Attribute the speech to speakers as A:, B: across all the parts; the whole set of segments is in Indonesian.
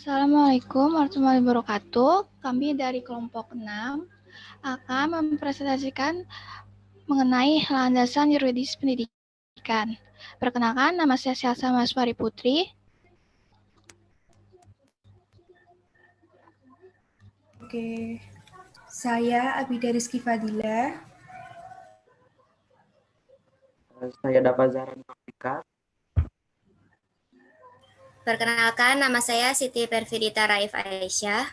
A: Assalamualaikum warahmatullahi wabarakatuh. Kami dari kelompok 6 akan mempresentasikan mengenai landasan yuridis pendidikan. Perkenalkan, nama saya Syalsa Maswari Putri.
B: Oke, saya Abida Rizky Fadila.
C: Saya Dava Zahran Nofika.
D: Perkenalkan, nama saya Siti Pervidita Raif Aisyah.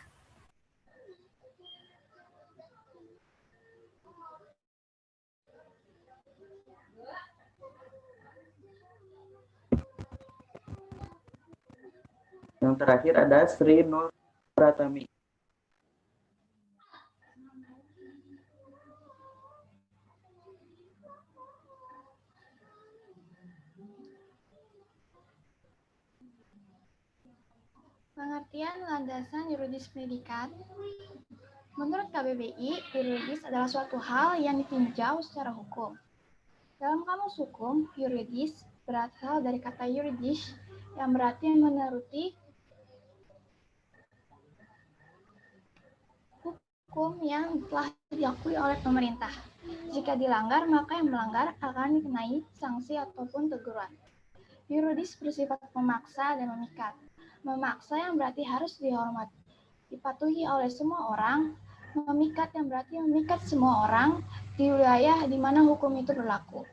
C: Yang terakhir ada Sri Nur Pratami.
A: Pengertian landasan yuridis pendidikan. Menurut KBBI, yuridis adalah suatu hal yang ditinjau secara hukum. Dalam kamus hukum, yuridis berasal dari kata yuridis yang berarti menuruti hukum yang telah diakui oleh pemerintah. Jika dilanggar, maka yang melanggar akan dikenai sanksi ataupun teguran. Yuridis bersifat memaksa dan memikat. Memaksa yang berarti harus dihormati, dipatuhi oleh semua orang. Memikat yang berarti memikat semua orang di wilayah di mana hukum itu berlaku.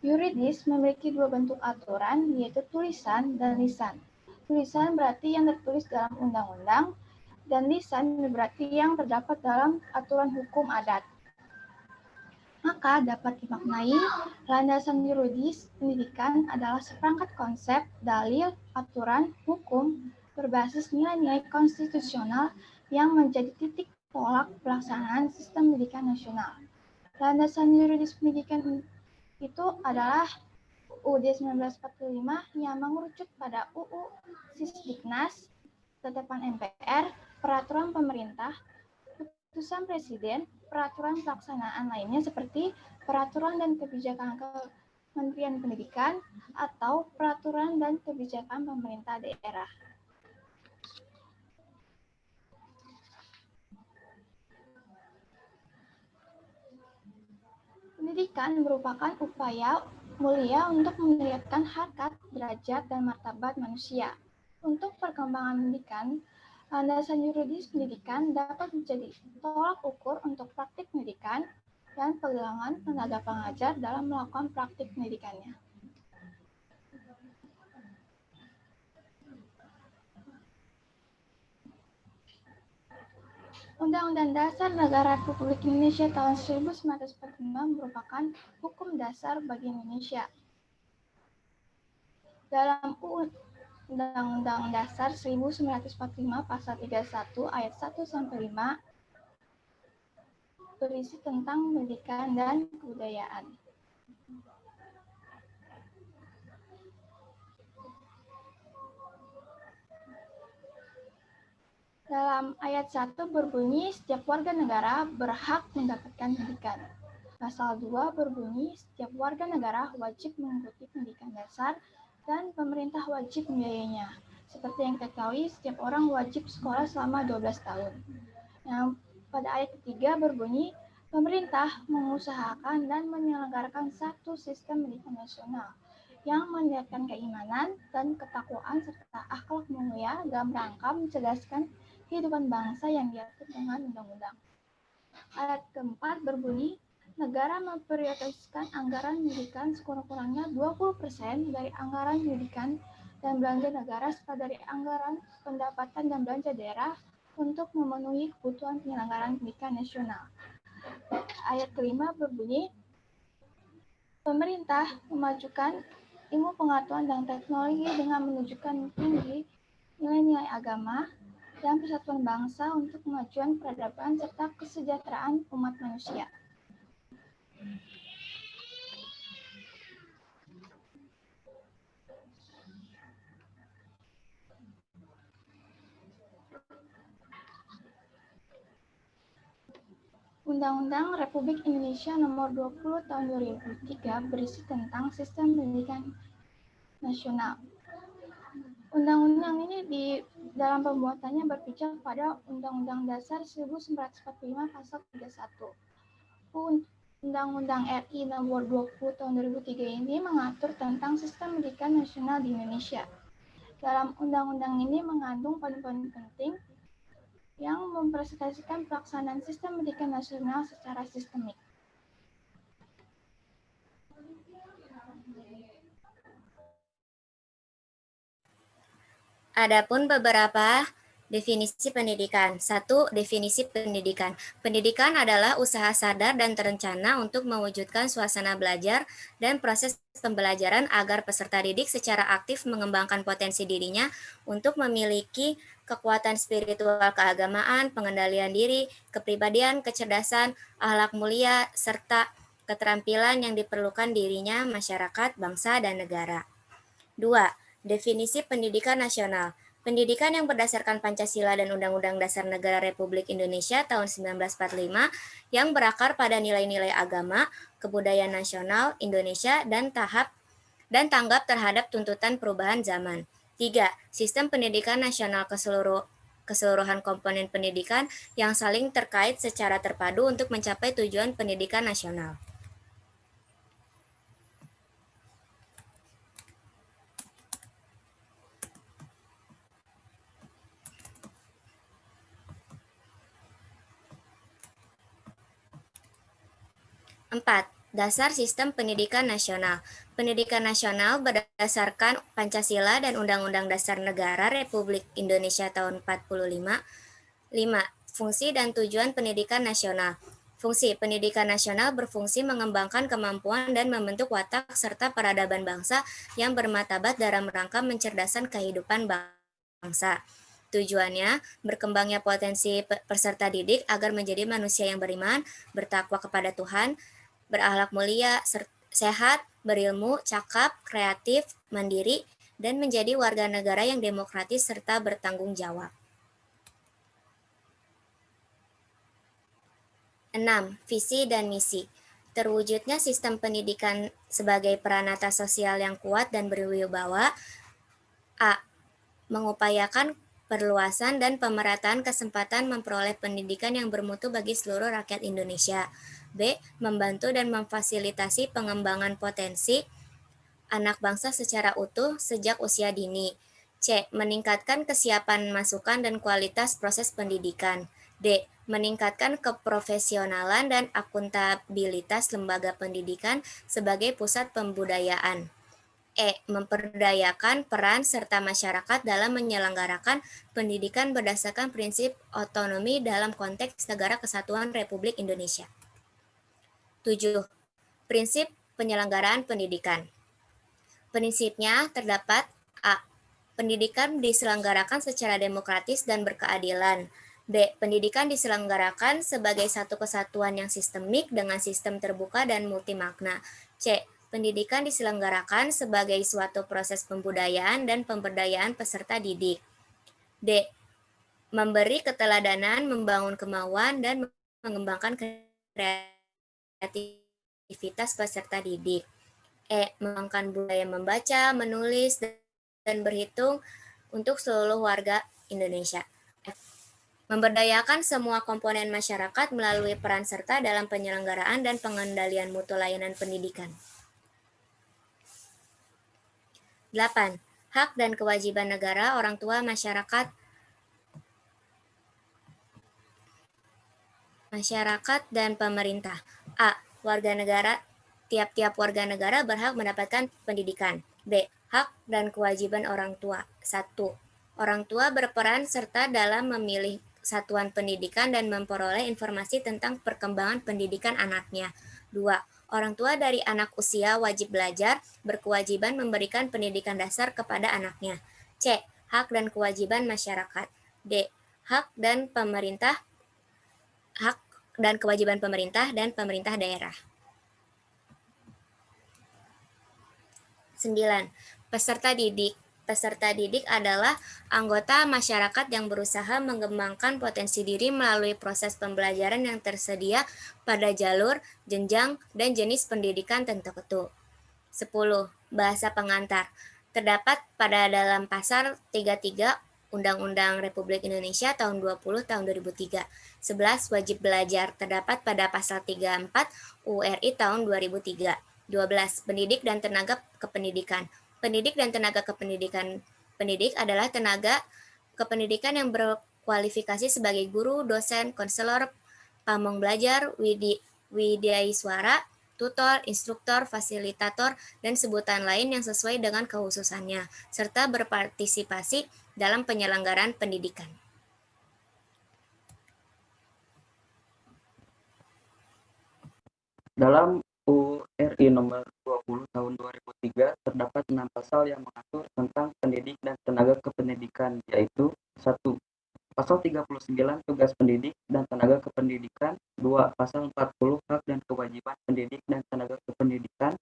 A: Yuridis memiliki dua bentuk aturan, yaitu tulisan dan lisan. Tulisan berarti yang tertulis dalam undang-undang, dan lisan berarti yang terdapat dalam aturan hukum adat. Maka dapat dimaknai, landasan yuridis pendidikan adalah seperangkat konsep, dalil, aturan, hukum, berbasis nilai-nilai konstitusional yang menjadi titik tolak pelaksanaan sistem pendidikan nasional. Landasan yuridis pendidikan itu adalah UUD 1945 yang mengerucut pada UU Sisdiknas, Ketetapan MPR, Peraturan Pemerintah, Putusan Presiden, peraturan pelaksanaan lainnya seperti Peraturan dan Kebijakan Kementerian Pendidikan atau Peraturan dan Kebijakan Pemerintah Daerah. Pendidikan merupakan upaya mulia untuk meningkatkan harkat, derajat, dan martabat manusia. Untuk perkembangan pendidikan, landasan yuridis pendidikan dapat menjadi tolak ukur untuk praktik pendidikan dan pegangan tenaga pengajar dalam melakukan praktik pendidikannya. Undang-Undang Dasar Negara Republik Indonesia tahun 1945 merupakan hukum dasar bagi Indonesia. Dalam Undang-Undang Dasar 1945 Pasal 31 Ayat 1-5 berisi tentang pendidikan dan kebudayaan. Dalam ayat 1 berbunyi, setiap warga negara berhak mendapatkan pendidikan. Pasal 2 berbunyi, setiap warga negara wajib mengikuti pendidikan dasar dan pemerintah wajib membiayainya. Seperti yang kita ketahui, setiap orang wajib sekolah selama 12 tahun. Yang pada ayat ketiga berbunyi, pemerintah mengusahakan dan menyelenggarakan satu sistem pendidikan nasional yang meningkatkan keimanan dan ketakwaan serta akhlak mulia dalam rangka mencerdaskan kehidupan bangsa yang diatur dengan undang-undang. Ayat keempat berbunyi, negara memprioritaskan anggaran pendidikan sekurang-kurangnya 20% dari anggaran pendidikan dan belanja negara serta dari anggaran pendapatan dan belanja daerah untuk memenuhi kebutuhan penyelenggaraan pendidikan nasional. Ayat kelima berbunyi, pemerintah memajukan ilmu pengetahuan dan teknologi dengan menunjukkan tinggi nilai-nilai agama dan persatuan bangsa untuk kemajuan peradaban serta kesejahteraan umat manusia. Undang-Undang Republik Indonesia Nomor 20 Tahun 2003 berisi tentang sistem pendidikan nasional. Undang-undang ini dalam pembuatannya berpijak pada Undang-Undang Dasar 1945 Pasal 31. Undang-Undang RI Nomor 20 Tahun 2003 ini mengatur tentang sistem pendidikan nasional di Indonesia. Dalam undang-undang ini mengandung poin-poin penting yang mempresentasikan pelaksanaan sistem pendidikan nasional secara sistemik.
D: Adapun beberapa definisi pendidikan. 1. Definisi pendidikan. Pendidikan adalah usaha sadar dan terencana untuk mewujudkan suasana belajar dan proses pembelajaran agar peserta didik secara aktif mengembangkan potensi dirinya untuk memiliki kekuatan spiritual keagamaan, pengendalian diri, kepribadian, kecerdasan, akhlak mulia, serta keterampilan yang diperlukan dirinya, masyarakat, bangsa, dan negara. 2. Definisi pendidikan nasional. Pendidikan yang berdasarkan Pancasila dan Undang-Undang Dasar Negara Republik Indonesia tahun 1945 yang berakar pada nilai-nilai agama, kebudayaan nasional Indonesia dan tanggap terhadap tuntutan perubahan zaman. 3. Sistem pendidikan nasional keseluruhan komponen pendidikan yang saling terkait secara terpadu untuk mencapai tujuan pendidikan nasional. Empat, dasar sistem pendidikan nasional. Pendidikan nasional berdasarkan Pancasila dan Undang-Undang Dasar Negara Republik Indonesia tahun 45. 5. Fungsi dan tujuan pendidikan nasional. Fungsi pendidikan nasional berfungsi mengembangkan kemampuan dan membentuk watak serta peradaban bangsa yang bermartabat dalam rangka mencerdaskan kehidupan bangsa. Tujuannya, berkembangnya potensi peserta didik agar menjadi manusia yang beriman, bertakwa kepada Tuhan, berakhlak mulia, sehat, berilmu, cakap, kreatif, mandiri, dan menjadi warga negara yang demokratis serta bertanggung jawab. 6. Visi dan misi. Terwujudnya sistem pendidikan sebagai peranata sosial yang kuat dan berwibawa. A. Mengupayakan perluasan dan pemerataan kesempatan memperoleh pendidikan yang bermutu bagi seluruh rakyat Indonesia. B. Membantu dan memfasilitasi pengembangan potensi anak bangsa secara utuh sejak usia dini. C. Meningkatkan kesiapan masukan dan kualitas proses pendidikan. D. Meningkatkan keprofesionalan dan akuntabilitas lembaga pendidikan sebagai pusat pembudayaan. E. Memperdayakan peran serta masyarakat dalam menyelenggarakan pendidikan berdasarkan prinsip otonomi dalam konteks Negara Kesatuan Republik Indonesia. 7. Prinsip penyelenggaraan pendidikan. Prinsipnya terdapat A. Pendidikan diselenggarakan secara demokratis dan berkeadilan. B. Pendidikan diselenggarakan sebagai satu kesatuan yang sistemik dengan sistem terbuka dan multimakna. C. Pendidikan diselenggarakan sebagai suatu proses pembudayaan dan pemberdayaan peserta didik. D. Memberi keteladanan, membangun kemauan, dan mengembangkan kreativitas peserta didik. E. Mengembangkan budaya membaca, menulis, dan berhitung untuk seluruh warga Indonesia. F. Memberdayakan semua komponen masyarakat melalui peran serta dalam penyelenggaraan dan pengendalian mutu layanan pendidikan. 8. Hak dan kewajiban negara, orang tua, masyarakat dan pemerintah. A. Warga negara. Tiap-tiap warga negara berhak mendapatkan pendidikan. B. Hak dan kewajiban orang tua. 1. Orang tua berperan serta dalam memilih satuan pendidikan dan memperoleh informasi tentang perkembangan pendidikan anaknya. 2. Orang tua dari anak usia wajib belajar berkewajiban memberikan pendidikan dasar kepada anaknya. C. Hak dan kewajiban masyarakat. D. Hak dan kewajiban pemerintah dan pemerintah daerah. 9. Peserta didik. Peserta didik adalah anggota masyarakat yang berusaha mengembangkan potensi diri melalui proses pembelajaran yang tersedia pada jalur, jenjang, dan jenis pendidikan tertentu. 10. Bahasa pengantar. terdapat pada dalam pasal 33 Undang-Undang Republik Indonesia tahun 20 tahun 2003. 11. Wajib belajar terdapat pada pasal 34 URI tahun 2003. 12. Pendidik dan tenaga kependidikan. Pendidik dan tenaga kependidikan. Pendidik adalah tenaga kependidikan yang berkualifikasi sebagai guru, dosen, konselor, pamong belajar, widyaswara, tutor, instruktur, fasilitator, dan sebutan lain yang sesuai dengan kekhususannya, serta berpartisipasi dalam penyelenggaraan pendidikan.
C: Dalam URI nomor 20 tahun 2003 terdapat 6 pasal yang mengatur tentang pendidik dan tenaga kependidikan, yaitu 1. Pasal 39 tugas pendidik dan tenaga kependidikan. 2. Pasal 40 hak dan kewajiban pendidik dan tenaga kependidikan.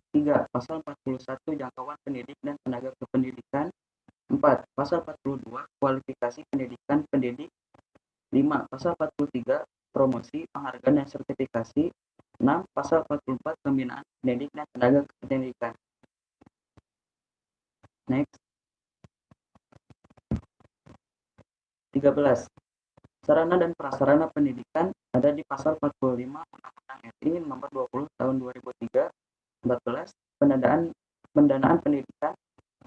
C: 3. Pasal 41 jangkauan pendidik dan tenaga kependidikan. 4. Pasal 42 kualifikasi pendidikan pendidik. 5. Pasal 43 promosi, penghargaan dan sertifikasi. 6. Pasal 44 pembinaan pendidik dan tenaga kependidikan. Next. 13. Sarana dan prasarana pendidikan ada di pasal 45 Undang-Undang RI nomor 20 tahun 2003. 14. Pendanaan pendidikan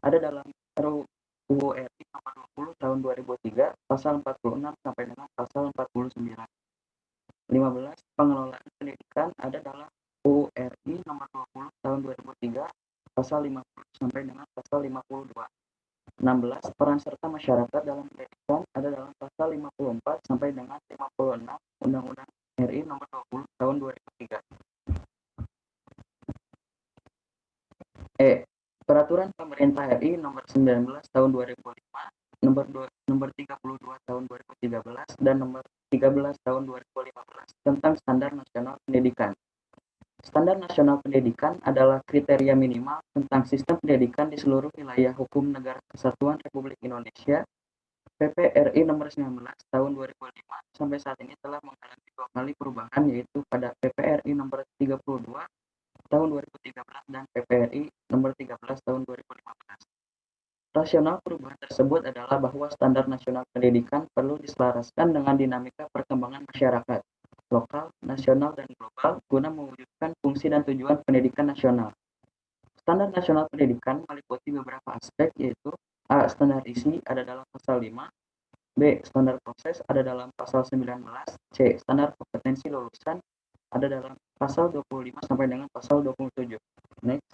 C: ada dalam RUU RI nomor 20 tahun 2003 pasal 46 sampai dengan pasal 49. 15. Pengelolaan pendidikan ada dalam UU RI nomor 20 tahun 2003 pasal 50 sampai dengan pasal 52. 16. Peran serta masyarakat dalam pendidikan ada dalam pasal 54 sampai dengan 56 Undang-Undang RI nomor 20 tahun 2003. Peraturan Pemerintah RI nomor 19 tahun 2005, nomor 32 tahun 2013 dan nomor 13 tahun 2015 tentang Standar Nasional Pendidikan. Standar Nasional Pendidikan adalah kriteria minimal tentang sistem pendidikan di seluruh wilayah hukum Negara Kesatuan Republik Indonesia. PP RI nomor 19 tahun 2005 sampai saat ini telah mengalami 2 kali perubahan, yaitu pada PP RI nomor 32 tahun 2013 dan PP RI nomor 13 tahun 2015. Rasional perubahan tersebut adalah bahwa standar nasional pendidikan perlu diselaraskan dengan dinamika perkembangan masyarakat lokal, nasional, dan global guna mewujudkan fungsi dan tujuan pendidikan nasional. Standar nasional pendidikan meliputi beberapa aspek, yaitu A. Standar isi ada dalam pasal 5, B. Standar proses ada dalam pasal 19, C. Standar kompetensi lulusan ada dalam pasal 25 sampai dengan pasal 27. Next.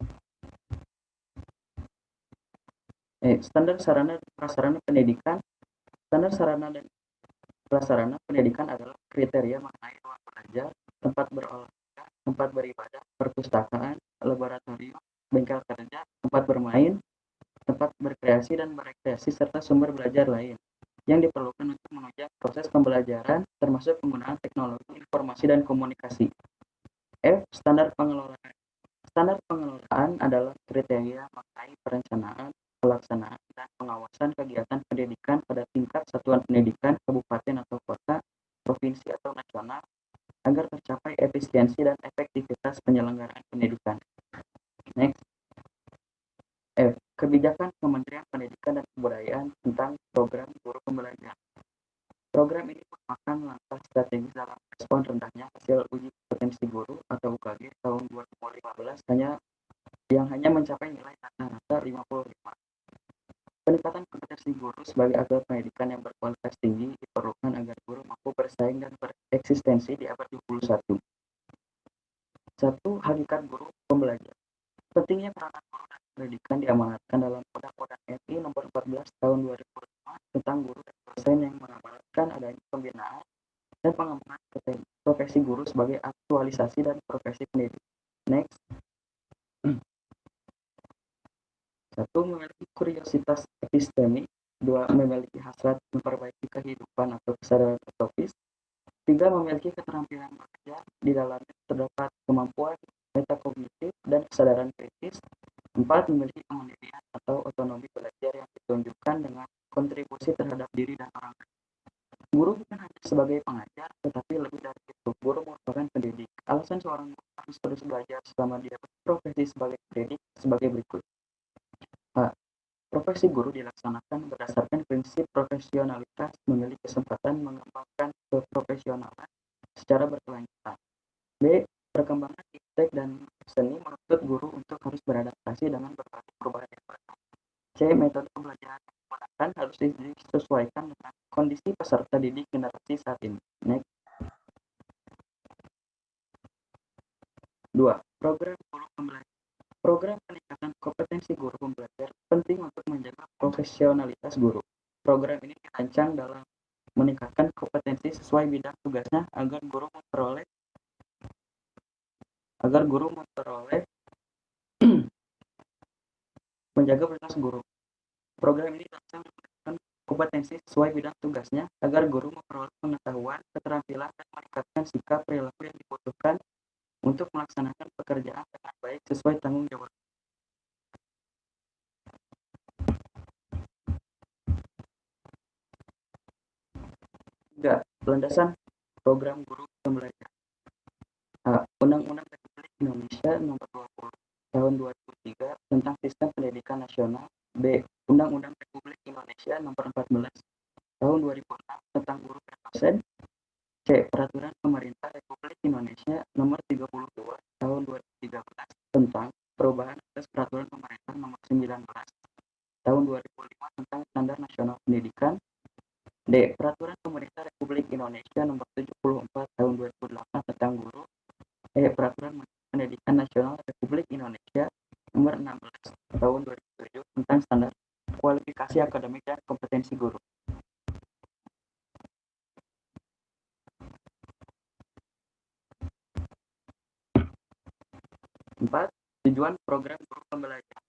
C: Standar sarana dan prasarana pendidikan. Standar sarana dan prasarana pendidikan adalah kriteria mengenai ruang belajar, tempat berolahraga, tempat beribadah, perpustakaan, laboratorium, bengkel kerja, tempat bermain, tempat berkreasi dan berekreasi, serta sumber belajar lain yang diperlukan untuk menunjang proses pembelajaran, termasuk penggunaan teknologi informasi dan komunikasi. F. Standar pengelolaan. Standar pengelolaan adalah kriteria mengenai perencanaan, pelaksanaan, dan pengawasan kegiatan pendidikan pada tingkat satuan pendidikan, kabupaten atau kota, provinsi atau nasional, agar tercapai efisiensi dan efektivitas penyelenggaraan pendidikan. Next. F. Kebijakan Kementerian Pendidikan dan Kebudayaan tentang program guru pembelajaran. Program ini merupakan langkah strategis dalam respon rendahnya hasil uji kompetensi guru atau UKG tahun 2015 yang hanya mencapai nilai rata-rata 55. Peningkatan kompetensi guru sebagai alat pendidikan yang berkualitas tinggi diperlukan agar guru mampu bersaing dan bereksistensi di abad 21. 1. Hakikat guru pembelajar. Pentingnya peranan guru dan pendidikan diamanatkan dalam Undang-Undang RI nomor 14 tahun 2005 tentang guru dan dosen yang mengamanatkan adanya pembinaan dan pengembangan profesi guru sebagai aktualisasi dan profesi pendidik. Next. 1. Memiliki kuriositas epistemik. 2. Memiliki hasrat memperbaiki kehidupan atau kesadaran utopis. 3. Memiliki keterampilan belajar. Di dalamnya terdapat kemampuan metakognitif dan kesadaran kritis. 4. Memiliki kemandirian atau otonomi belajar yang ditunjukkan dengan kontribusi terhadap diri dan orang lain. Guru bukan hanya sebagai pengajar, tetapi lebih dari itu, guru merupakan pendidik. Alasan seorang guru harus terus belajar selama dia berprofesi sebagai pendidik sebagai berikut. A. Profesi guru dilaksanakan berdasarkan prinsip profesionalitas, memiliki kesempatan mengembangkan keprofesionalan secara berkelanjutan. B. Perkembangan iptek dan seni menuntut guru untuk harus beradaptasi dengan berbagai perubahan yang baru. C. Metode pembelajaran yang digunakan harus disesuaikan dengan kondisi peserta didik generasi saat ini. Next. 2. Program guru pembelajar. Program peningkatan kompetensi guru pembelajar penting untuk menjaga profesionalitas guru. Program ini dirancang dalam meningkatkan kompetensi sesuai bidang tugasnya agar guru memperoleh menjaga kualitas guru. Program ini dirancang meningkatkan kompetensi sesuai bidang tugasnya agar guru memperoleh pengetahuan, keterampilan, dan meningkatkan sikap perilaku yang dibutuhkan untuk melaksanakan pekerjaan dengan baik sesuai tanggung jawab. Tiga, landasan program guru pembelajaran. A. Undang-Undang Republik Indonesia Nomor 20 Tahun 2003 tentang Sistem Pendidikan Nasional. B. Undang-Undang Republik Indonesia Nomor 14 Tahun 2006 tentang guru dan dosen. C. Peraturan Pemerintah Republik Indonesia Nomor 32 Tahun 2013 tentang perubahan atas Peraturan Pemerintah Nomor 19 Tahun 2005 tentang Standar Nasional Pendidikan. D. Peraturan Pemerintah Republik Indonesia Nomor 74 Tahun 2008 tentang guru. E. Peraturan Pendidikan Nasional Republik Indonesia Nomor 16 Tahun 2007 tentang Standar Kualifikasi Akademik dan Kompetensi Guru. Empat, tujuan program guru pembelajar.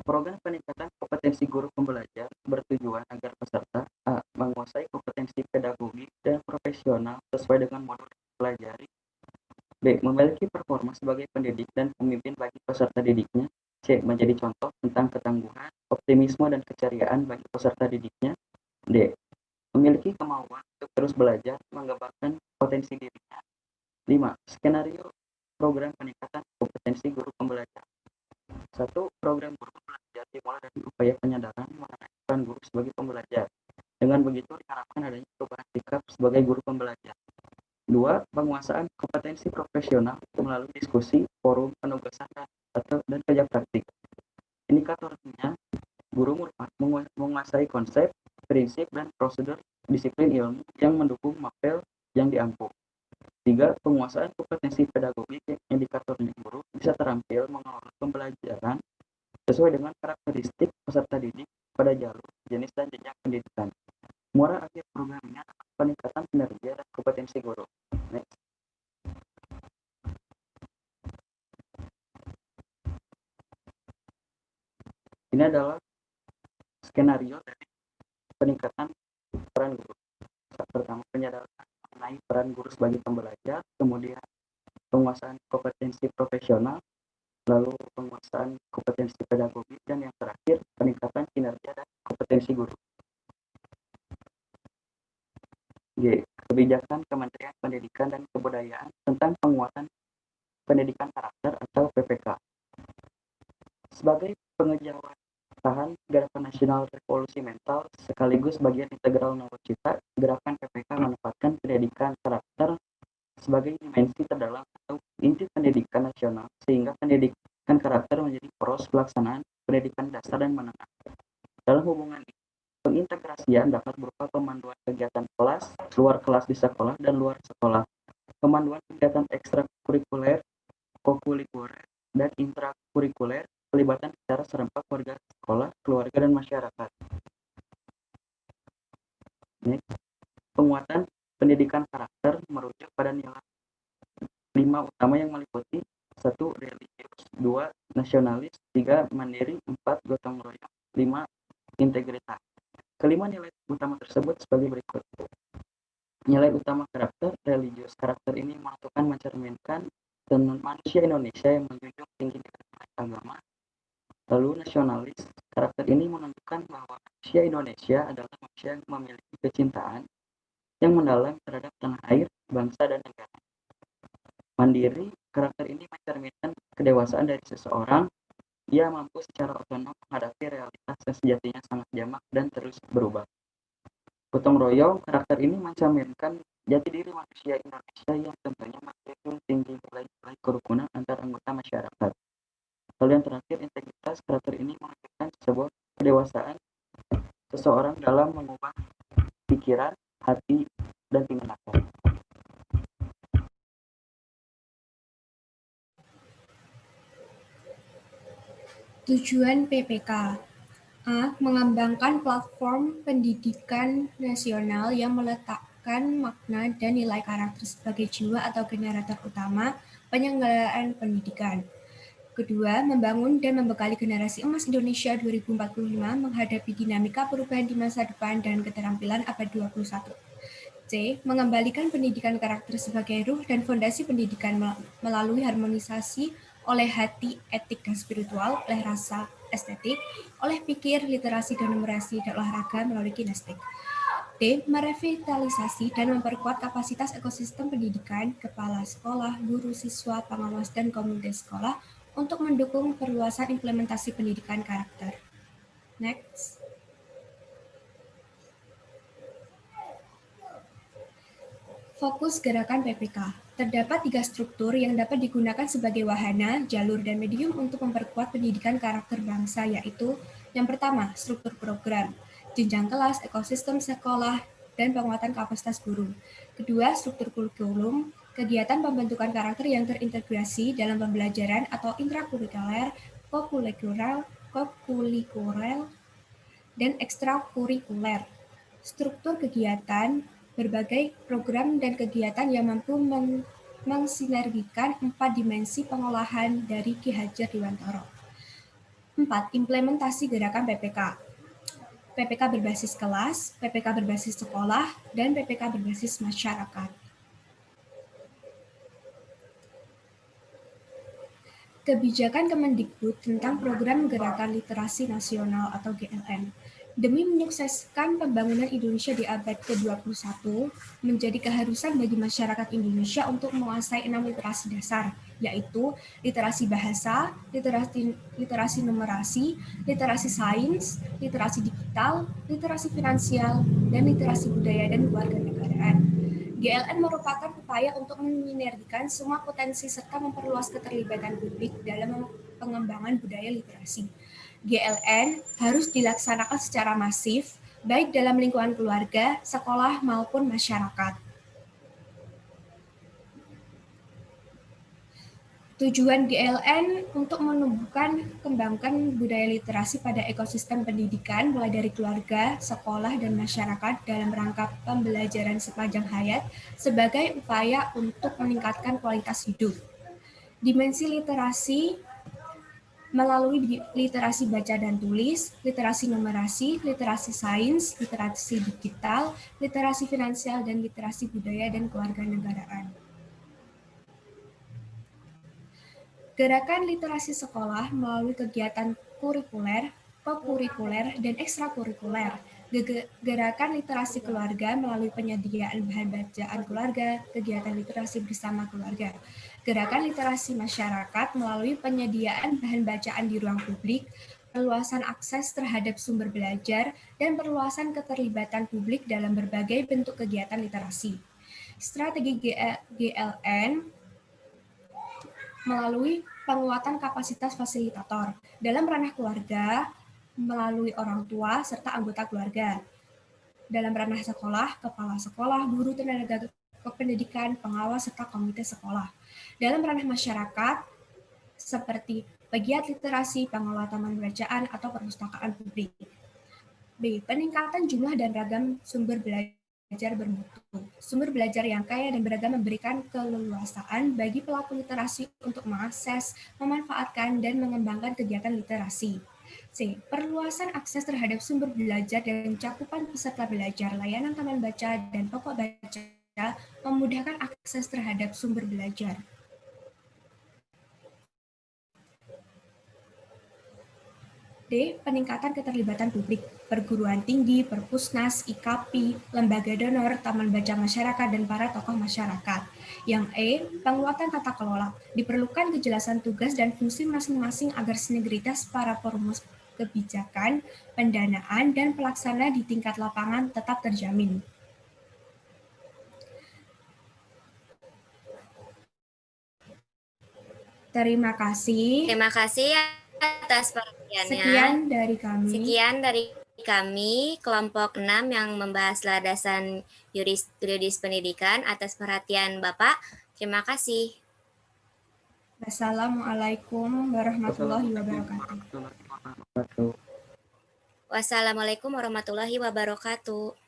C: Program peningkatan kompetensi guru pembelajar bertujuan agar peserta A. menguasai kompetensi pedagogik dan profesional sesuai dengan modul yang dipelajari. B. memiliki performa sebagai pendidik dan pemimpin bagi peserta didiknya. C. menjadi contoh tentang ketangguhan, optimisme, dan keceriaan bagi peserta didiknya. D. memiliki kemauan untuk terus belajar, mengembangkan potensi dirinya. 5. Skenario program peningkatan kompetensi guru pembelajar. 1. Program guru pembelajar dimulai dari upaya penyadaran mengenai peran guru sebagai pembelajar. Dengan begitu diharapkan adanya perubahan sikap sebagai guru pembelajar. 2. Penguasaan kompetensi profesional melalui diskusi, forum, penugasan, dan kerja praktik. Indikatornya, guru menguasai konsep, prinsip, dan prosedur disiplin ilmu yang mendukung mapel yang diampu. 3. Penguasaan kompetensi pedagogik. Indikatornya guru bisa terampil mengelola pembelajaran sesuai dengan karakteristik peserta didik pada jalur, jenis, dan jenjang pendidikan. Muara akhir program ini adalah peningkatan kinerja dan kompetensi guru. Next. Ini adalah skenario dari peningkatan peran guru. Pertama, penyadaran mengenai peran guru sebagai pembelajar, kemudian penguasaan kompetensi profesional, lalu penguasaan kompetensi pedagogik, dan yang terakhir peningkatan kinerja dan kompetensi guru. G. Kebijakan Kementerian Pendidikan dan Kebudayaan tentang penguatan pendidikan karakter atau PPK. Sebagai pengejauhan Gerakan Nasional Revolusi Mental sekaligus bagian integral nawacita, Gerakan PPK menempatkan pendidikan karakter sebagai dimensi terdalam atau inti pendidikan nasional, sehingga pendidikan karakter menjadi poros pelaksanaan pendidikan dasar dan menengah. Dalam hubungan ini, pengintegrasian dapat berupa pemanduan kegiatan kelas, luar kelas di sekolah, dan luar sekolah, pemanduan kegiatan ekstrakurikuler, kokurikuler, dan intrakurikuler, pelibatan secara serempak warga sekolah, keluarga, dan masyarakat. Next. Penguatan pendidikan karakter merujuk pada nilai 5 utama yang meliputi 1. Religius, 2. Nasionalis, 3. Mandiri, 4. Gotong royong, 5. Integritas. Kelima nilai utama tersebut sebagai berikut. Nilai utama karakter religius. Karakter ini mencerminkan manusia Indonesia yang menjunjung tinggi nilai agama. Lalu nasionalis. Karakter ini menunjukkan bahwa manusia Indonesia adalah manusia yang memiliki kecintaan yang mendalam terhadap tanah air, bangsa, dan negara. Mandiri. Karakter ini mencerminkan kedewasaan dari seseorang Ia mampu secara otonom menghadapi realitas yang sejatinya sangat jamak dan terus berubah. Gotong royong, karakter ini mencerminkan jati diri manusia Indonesia yang tentunya menjunjung tinggi nilai-nilai kerukunan antar anggota masyarakat. Lalu yang terakhir, integritas karakter ini menunjukkan sebuah kedewasaan seseorang dalam mengubah pikiran, hati, dan tindakan.
B: Tujuan PPK. A. Mengembangkan platform pendidikan nasional yang meletakkan makna dan nilai karakter sebagai jiwa atau generator utama penyelenggaraan pendidikan. Kedua, membangun dan membekali generasi emas Indonesia 2045 menghadapi dinamika perubahan di masa depan dan keterampilan abad 21. C. Mengembalikan pendidikan karakter sebagai ruh dan fondasi pendidikan melalui harmonisasi oleh hati, etik, dan spiritual, oleh rasa, estetik, oleh pikir, literasi, dan numerasi, dan olahraga melalui kinestik. D. Merevitalisasi dan memperkuat kapasitas ekosistem pendidikan, kepala sekolah, guru, siswa, pengawas, dan komunitas sekolah untuk mendukung perluasan implementasi pendidikan karakter. Next. Fokus gerakan PPK. Terdapat 3 struktur yang dapat digunakan sebagai wahana, jalur, dan medium untuk memperkuat pendidikan karakter bangsa, yaitu yang pertama, struktur program, jenjang kelas, ekosistem sekolah, dan penguatan kapasitas guru. Kedua, struktur kurikulum, kegiatan pembentukan karakter yang terintegrasi dalam pembelajaran atau intrakurikuler, kokurikuler, dan ekstrakurikuler. Struktur kegiatan, berbagai program dan kegiatan yang mampu mensinergikan 4 dimensi pengolahan dari Ki Hajar Dewantara. 4. Implementasi gerakan PPK. PPK berbasis kelas, PPK berbasis sekolah, dan PPK berbasis masyarakat. Kebijakan Kemendikbud tentang Program Gerakan Literasi Nasional atau GLN. Demi menyukseskan pembangunan Indonesia di abad ke-21, menjadi keharusan bagi masyarakat Indonesia untuk menguasai 6 literasi dasar, yaitu literasi bahasa, literasi numerasi, literasi sains, literasi digital, literasi finansial, dan literasi budaya dan kewarganegaraan. GLN merupakan upaya untuk mensinergikan semua potensi serta memperluas keterlibatan publik dalam pengembangan budaya literasi. GLN harus dilaksanakan secara masif, baik dalam lingkungan keluarga, sekolah, maupun masyarakat. Tujuan GLN untuk menumbuhkan kembangkan budaya literasi pada ekosistem pendidikan mulai dari keluarga, sekolah, dan masyarakat dalam rangka pembelajaran sepanjang hayat sebagai upaya untuk meningkatkan kualitas hidup. Dimensi literasi melalui literasi baca dan tulis, literasi numerasi, literasi sains, literasi digital, literasi finansial, dan literasi budaya dan kewarganegaraan. Gerakan literasi sekolah melalui kegiatan kurikuler, kokurikuler, dan ekstrakurikuler. Gerakan literasi keluarga melalui penyediaan bahan bacaan keluarga, kegiatan literasi bersama keluarga. Gerakan literasi masyarakat melalui penyediaan bahan bacaan di ruang publik, perluasan akses terhadap sumber belajar, dan perluasan keterlibatan publik dalam berbagai bentuk kegiatan literasi. Strategi GLN melalui penguatan kapasitas fasilitator dalam ranah keluarga, melalui orang tua serta anggota keluarga. Dalam ranah sekolah, kepala sekolah, guru, tenaga kependidikan, pengawas, serta komite sekolah. Dalam ranah masyarakat, seperti pegiat literasi, pengelola taman bacaan, atau perpustakaan publik. B. Peningkatan jumlah dan ragam sumber belajar bermutu. Sumber belajar yang kaya dan beragam memberikan keleluasaan bagi pelaku literasi untuk mengakses, memanfaatkan, dan mengembangkan kegiatan literasi. C. Perluasan akses terhadap sumber belajar dan cakupan peserta belajar, layanan taman baca, dan pokok baca memudahkan akses terhadap sumber belajar. D. Peningkatan keterlibatan publik. perguruan tinggi, perpusnas, IKAPI, lembaga donor, taman baca masyarakat, dan para tokoh masyarakat. Yang E, penguatan tata kelola. Diperlukan kejelasan tugas dan fungsi masing-masing agar sinergitas para perumus kebijakan, pendanaan, dan pelaksana di tingkat lapangan tetap terjamin. Terima kasih.
D: Terima kasih atas perhatiannya.
B: Sekian dari kami.
D: Sekian dari kami, kelompok 6 yang membahas landasan yuridis pendidikan. Atas perhatian Bapak, terima kasih.
B: Wassalamualaikum warahmatullahi wabarakatuh.
C: Wassalamualaikum
D: Wassalamualaikum warahmatullahi wabarakatuh.